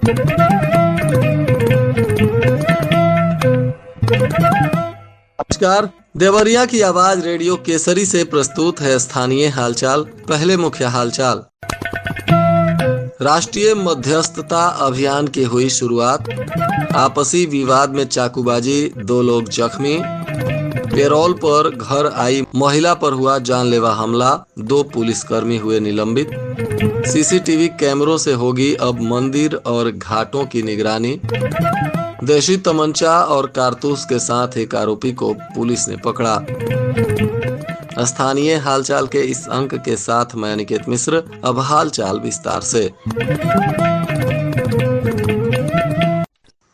नमस्कार। देवरिया की आवाज रेडियो केसरी से प्रस्तुत है स्थानीय हालचाल। पहले मुख्य हालचाल। राष्ट्रीय मध्यस्थता अभियान की हुई शुरुआत। आपसी विवाद में चाकूबाजी, 2 लोग जख्मी। पेरोल पर घर आई महिला पर हुआ जानलेवा हमला, 2 पुलिसकर्मी हुए निलंबित। सीसीटीवी कैमरों से होगी अब मंदिर और घाटों की निगरानी। देशी तमंचा और कारतूस के साथ एक आरोपी को पुलिस ने पकड़ा। स्थानीय हालचाल के इस अंक के साथ मैं अनिकेत मिश्र। अब हालचाल विस्तार से।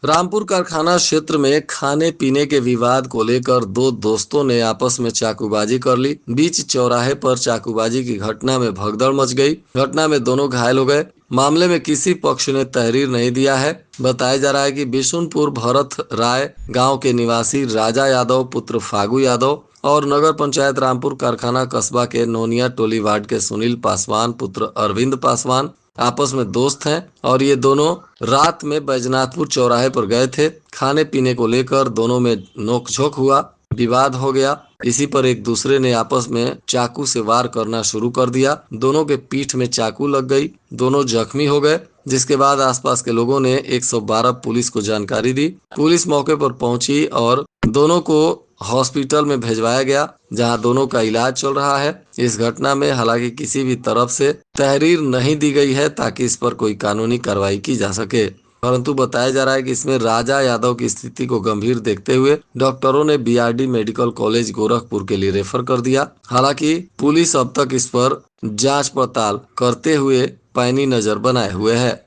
रामपुर कारखाना क्षेत्र में खाने पीने के विवाद को लेकर 2 दोस्तों ने आपस में चाकूबाजी कर ली। बीच चौराहे पर चाकूबाजी की घटना में भगदड़ मच गई। घटना में दोनों घायल हो गए। मामले में किसी पक्ष ने तहरीर नहीं दिया है। बताया जा रहा है कि बिशुनपुर भरत राय गांव के निवासी राजा यादव पुत्र फागू यादव और नगर पंचायत रामपुर कारखाना कस्बा के नोनिया टोली वार्ड के सुनील पासवान पुत्र अरविंद पासवान आपस में दोस्त हैं और ये दोनों रात में बैजनाथपुर चौराहे पर गए थे। खाने पीने को लेकर दोनों में नोकझोंक हुआ, विवाद हो गया। इसी पर एक दूसरे ने आपस में चाकू से वार करना शुरू कर दिया। दोनों के पीठ में चाकू लग गई, दोनों जख्मी हो गए। जिसके बाद आसपास के लोगों ने 112 पुलिस को जानकारी दी। पुलिस मौके पर पहुंची और दोनों को हॉस्पिटल में भेजवाया गया, जहां दोनों का इलाज चल रहा है। इस घटना में हालांकि किसी भी तरफ से तहरीर नहीं दी गई है ताकि इस पर कोई कानूनी कार्रवाई की जा सके, परंतु बताया जा रहा है कि इसमें राजा यादव की स्थिति को गंभीर देखते हुए डॉक्टरों ने बीआरडी मेडिकल कॉलेज गोरखपुर के लिए रेफर कर दिया। हालांकि पुलिस अब तक इस पर जांच पड़ताल करते हुए पैनी नजर बनाए हुए है।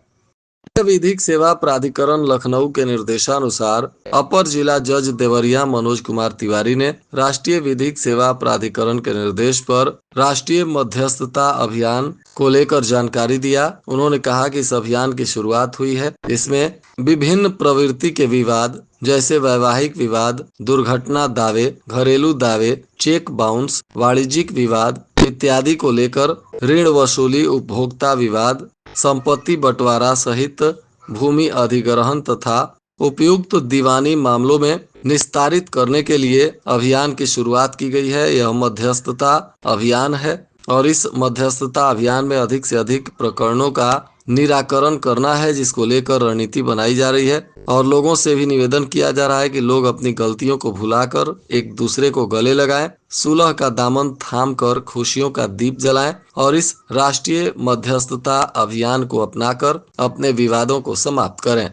विधिक सेवा प्राधिकरण लखनऊ के निर्देशानुसार अपर जिला जज देवरिया मनोज कुमार तिवारी ने राष्ट्रीय विधिक सेवा प्राधिकरण के निर्देश पर राष्ट्रीय मध्यस्थता अभियान को लेकर जानकारी दिया। उन्होंने कहा कि इस अभियान की शुरुआत हुई है। इसमें विभिन्न प्रवृत्ति के विवाद जैसे वैवाहिक विवाद, दुर्घटना दावे, घरेलू दावे, चेक बाउंस, वाणिज्यिक विवाद इत्यादि को लेकर ऋण वसूली, उपभोक्ता विवाद, संपत्ति बंटवारा सहित भूमि अधिग्रहण तथा उपयुक्त दीवानी मामलों में निस्तारित करने के लिए अभियान की शुरुआत की गई है। यह मध्यस्थता अभियान है और इस मध्यस्थता अभियान में अधिक से अधिक प्रकरणों का निराकरण करना है, जिसको लेकर रणनीति बनाई जा रही है। और लोगों से भी निवेदन किया जा रहा है कि लोग अपनी गलतियों को भुलाकर एक दूसरे को गले लगाएं, सुलह का दामन थाम कर खुशियों का दीप जलाएं और इस राष्ट्रीय मध्यस्थता अभियान को अपनाकर अपने विवादों को समाप्त करें।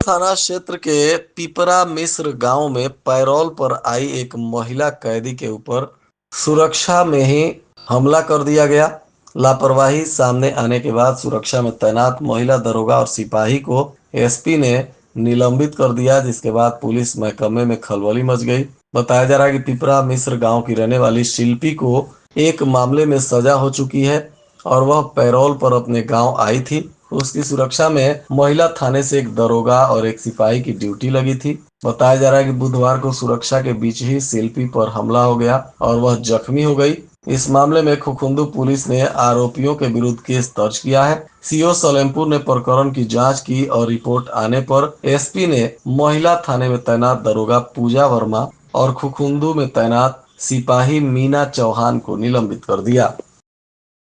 थाना क्षेत्र के पिपरा मिश्र गांव में पैरोल पर आई एक महिला कैदी के ऊपर सुरक्षा में ही हमला कर दिया गया। लापरवाही सामने आने के बाद सुरक्षा में तैनात महिला दरोगा और सिपाही को एसपी ने निलंबित कर दिया, जिसके बाद पुलिस महकमे में खलबली मच गई। बताया जा रहा है कि पिपरा मिश्र गांव की रहने वाली शिल्पी को एक मामले में सजा हो चुकी है और वह पैरोल पर अपने गांव आई थी। उसकी सुरक्षा में महिला थाने से एक दरोगा और एक सिपाही की ड्यूटी लगी थी। बताया जा रहा है कि बुधवार को सुरक्षा के बीच ही शिल्पी पर हमला हो गया और वह जख्मी हो गई। इस मामले में खुखुंदू पुलिस ने आरोपियों के विरुद्ध केस दर्ज किया है। सीओ सलेमपुर ने प्रकरण की जांच की और रिपोर्ट आने पर एसपी ने महिला थाने में तैनात दरोगा पूजा वर्मा और खुखुंदू में तैनात सिपाही मीना चौहान को निलंबित कर दिया।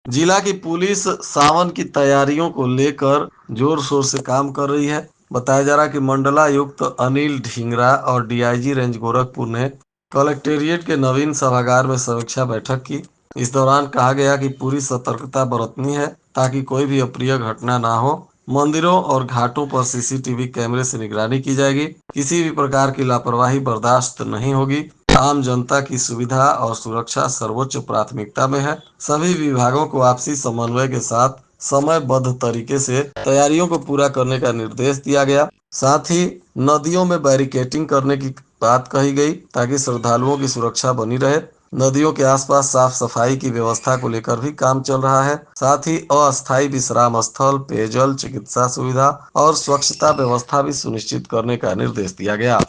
जिला की पुलिस सावन की तैयारियों को लेकर जोर शोर से काम कर रही है। बताया जा रहा है कि मंडलायुक्त अनिल ढींगरा और डीआईजी रेंज गोरखपुर ने कलेक्टेरिएट के नवीन सभागार में समीक्षा बैठक की। इस दौरान कहा गया कि पूरी सतर्कता बरतनी है ताकि कोई भी अप्रिय घटना ना हो। मंदिरों और घाटों पर सीसीटीवी कैमरे से निगरानी की जाएगी। किसी भी प्रकार की लापरवाही बर्दाश्त नहीं होगी। आम जनता की सुविधा और सुरक्षा सर्वोच्च प्राथमिकता में है। सभी विभागों को आपसी समन्वय के साथ समयबद्ध तरीके से तैयारियों को पूरा करने का निर्देश दिया गया। साथ ही नदियों में बैरिकेटिंग करने की बात कही गई ताकि श्रद्धालुओं की सुरक्षा बनी रहे। नदियों के आसपास साफ सफाई की व्यवस्था को लेकर भी काम चल रहा है। साथ ही अस्थायी विश्राम स्थल, पेयजल, चिकित्सा सुविधा और स्वच्छता व्यवस्था भी सुनिश्चित करने का निर्देश दिया गया।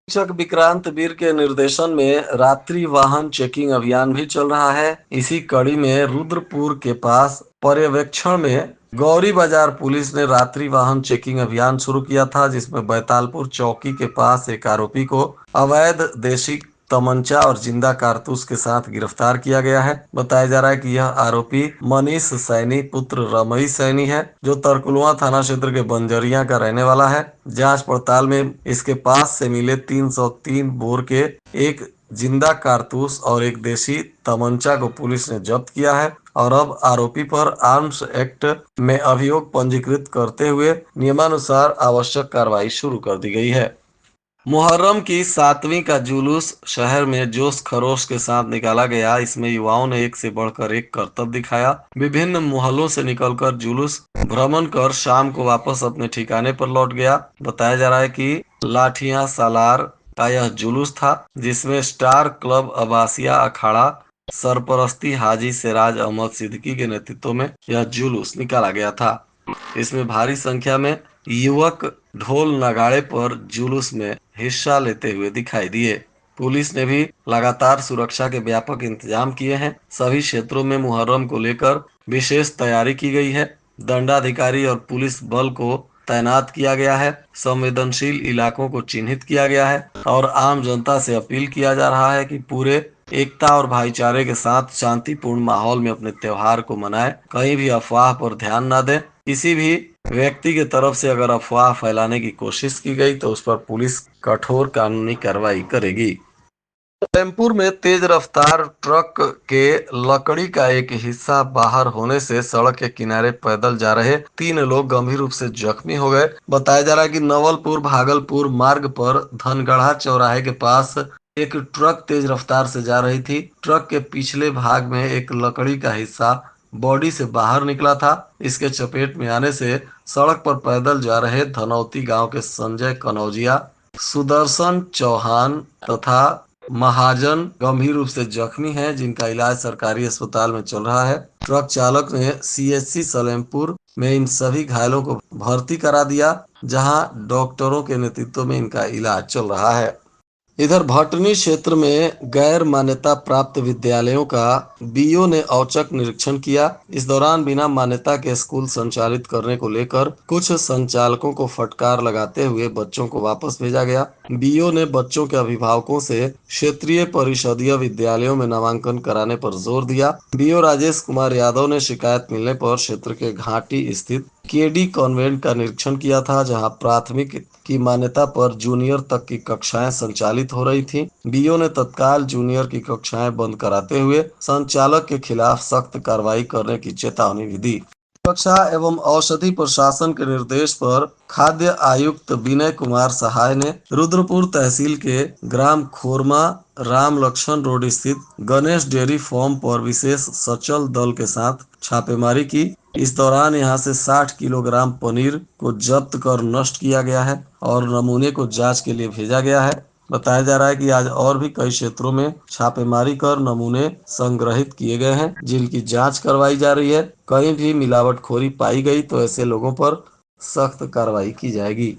शिक्षक विक्रांत वीर के निर्देशन में रात्रि वाहन चेकिंग अभियान भी चल रहा है। इसी कड़ी में रुद्रपुर के पास पर्यवेक्षण में गौरी बाजार पुलिस ने रात्रि वाहन चेकिंग अभियान शुरू किया था, जिसमें बैतालपुर चौकी के पास एक आरोपी को अवैध देशी तमंचा और जिंदा कारतूस के साथ गिरफ्तार किया गया है। बताया जा रहा है कि यह आरोपी मनीष सैनी पुत्र रमई सैनी है, जो तरकुलवा थाना क्षेत्र के बंजरिया का रहने वाला है। जांच पड़ताल में इसके पास से मिले 303 बोर के एक जिंदा कारतूस और एक देशी तमंचा को पुलिस ने जब्त किया है और अब आरोपी पर आर्म्स एक्ट में अभियोग पंजीकृत करते हुए नियमानुसार आवश्यक कार्रवाई शुरू कर दी गई है। मुहर्रम की 7वीं का जुलूस शहर में जोश खरोश के साथ निकाला गया। इसमें युवाओं ने एक से बढ़कर एक करतब दिखाया। विभिन्न मोहल्लों से निकलकर जुलूस भ्रमण कर शाम को वापस अपने ठिकाने पर लौट गया। बताया जा रहा है कि लाठियां सालार का यह जुलूस था, जिसमें स्टार क्लब अब्बासिया अखाड़ा सरपरस्ती हाजी सिराज अहमद सिद्दीकी के नेतृत्व में यह जुलूस निकाला गया था। इसमें भारी संख्या में युवक ढोल नगाड़े पर जुलूस में हिस्सा लेते हुए दिखाई दिए। पुलिस ने भी लगातार सुरक्षा के व्यापक इंतजाम किए हैं। सभी क्षेत्रों में मुहर्रम को लेकर विशेष तैयारी की गई है। दंडाधिकारी और पुलिस बल को तैनात किया गया है। संवेदनशील इलाकों को चिन्हित किया गया है और आम जनता से अपील किया जा रहा है कि पूरे एकता और भाईचारे के साथ शांतिपूर्ण माहौल में अपने त्योहार को मनाएं। कहीं भी अफवाह पर ध्यान न दें। किसी भी व्यक्ति की तरफ से अगर अफवाह फैलाने की कोशिश की गई तो उस पर पुलिस कठोर कानूनी कार्रवाई करेगी। सलेमपुर में तेज रफ्तार ट्रक के लकड़ी का एक हिस्सा बाहर होने से सड़क के किनारे पैदल जा रहे 3 लोग गंभीर रूप से जख्मी हो गए। बताया जा रहा है कि नवलपुर भागलपुर मार्ग पर धनगढ़ा चौराहे के पास एक ट्रक तेज रफ्तार से जा रही थी। ट्रक के पिछले भाग में एक लकड़ी का हिस्सा बॉडी से बाहर निकला था। इसके चपेट में आने से सड़क पर पैदल जा रहे धनौती गांव के संजय कनौजिया, सुदर्शन चौहान तथा महाजन गंभीर रूप से जख्मी हैं, जिनका इलाज सरकारी अस्पताल में चल रहा है। ट्रक चालक ने सीएचसी सलेमपुर में इन सभी घायलों को भर्ती करा दिया, जहां डॉक्टरों के नेतृत्व में इनका इलाज चल रहा है। इधर भटनी क्षेत्र में गैर मान्यता प्राप्त विद्यालयों का बीओ ने औचक निरीक्षण किया। इस दौरान बिना मान्यता के स्कूल संचालित करने को लेकर कुछ संचालकों को फटकार लगाते हुए बच्चों को वापस भेजा गया। बीओ ने बच्चों के अभिभावकों से क्षेत्रीय परिषदीय विद्यालयों में नामांकन कराने पर जोर दिया। बीओ राजेश कुमार यादव ने शिकायत मिलने पर क्षेत्र के घाटी स्थित केडी कॉन्वेंट का निरीक्षण किया था, जहां प्राथमिक की मान्यता पर जूनियर तक की कक्षाएं संचालित हो रही थीं। बीओ ने तत्काल जूनियर की कक्षाएं बंद कराते हुए संचालक के खिलाफ सख्त कार्रवाई करने की चेतावनी भी दी। सुरक्षा एवं औषधि प्रशासन के निर्देश पर खाद्य आयुक्त विनय कुमार सहाय ने रुद्रपुर तहसील के ग्राम खोरमा राम लक्ष्मण रोड स्थित गणेश डेयरी फार्म पर विशेष सचल दल के साथ छापेमारी की। इस दौरान यहां से 60 किलोग्राम पनीर को जब्त कर नष्ट किया गया है और नमूने को जांच के लिए भेजा गया है। बताया जा रहा है कि आज और भी कई क्षेत्रों में छापेमारी कर नमूने संग्रहित किए गए हैं, जिनकी जांच करवाई जा रही है। कहीं भी मिलावटखोरी पाई गई तो ऐसे लोगों पर सख्त कार्रवाई की जाएगी।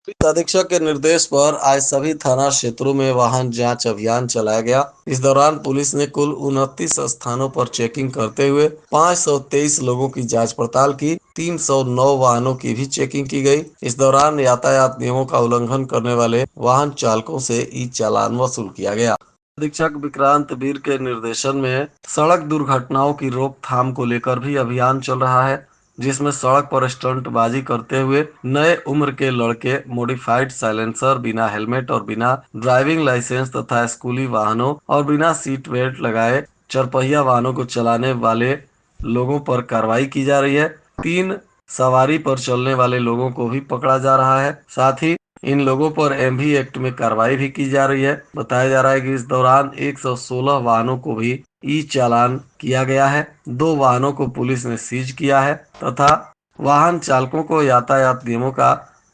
पुलिस अधीक्षक के निर्देश पर आज सभी थाना क्षेत्रों में वाहन जांच अभियान चलाया गया। इस दौरान पुलिस ने कुल 29 स्थानों पर चेकिंग करते हुए 523 लोगों की जांच पड़ताल की। 309 वाहनों की भी चेकिंग की गई। इस दौरान यातायात नियमों का उल्लंघन करने वाले वाहन चालकों से ई चालान वसूल किया गया। अधीक्षक विक्रांत वीर के निर्देशन में सड़क दुर्घटनाओं की रोकथाम को लेकर भी अभियान चल रहा है, जिसमें सड़क पर स्टंटबाजी करते हुए नए उम्र के लड़के मॉडिफाइड साइलेंसर, बिना हेलमेट और बिना ड्राइविंग लाइसेंस तथा स्कूली वाहनों और बिना सीट बेल्ट लगाए चरपहिया वाहनों को चलाने वाले लोगों पर कार्रवाई की जा रही है। 3 सवारी पर चलने वाले लोगों को भी पकड़ा जा रहा है। साथ ही इन लोगों पर एमवी एक्ट में कार्रवाई भी की जा रही है। बताया जा रहा है कि इस दौरान 116 वाहनों को भी ई चालान किया गया है। 2 वाहनों को पुलिस ने सीज किया है तथा वाहन चालकों को यातायात नियमों का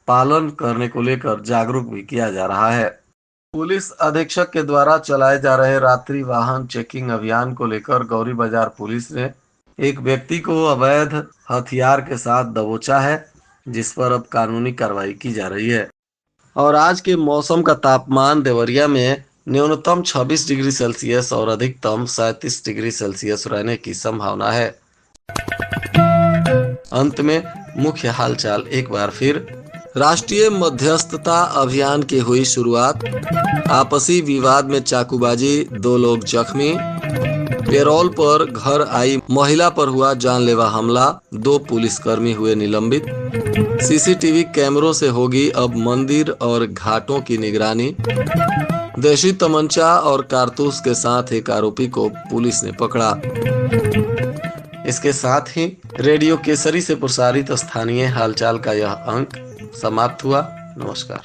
पालन करने को लेकर जागरूक भी किया जा रहा है। पुलिस अधीक्षक के द्वारा चलाए जा रहे रात्रि वाहन चेकिंग अभियान को लेकर गौरी बाजार पुलिस ने एक व्यक्ति को अवैध हथियार के साथ दबोचा है, जिस पर अब कानूनी कार्रवाई की जा रही है। और आज के मौसम का तापमान देवरिया में न्यूनतम 26 डिग्री सेल्सियस और अधिकतम 37 डिग्री सेल्सियस रहने की संभावना है। अंत में मुख्य हालचाल एक बार फिर। राष्ट्रीय मध्यस्थता अभियान की हुई शुरुआत। आपसी विवाद में चाकूबाजी, 2 लोग जख्मी। पेरोल पर घर आई महिला पर हुआ जानलेवा हमला, 2 पुलिसकर्मी हुए निलंबित। सीसीटीवी कैमरों से होगी अब मंदिर और घाटों की निगरानी। देशी तमंचा और कारतूस के साथ एक आरोपी को पुलिस ने पकड़ा। इसके साथ ही रेडियो केसरी से प्रसारित स्थानीय हालचाल का यह अंक समाप्त हुआ। नमस्कार।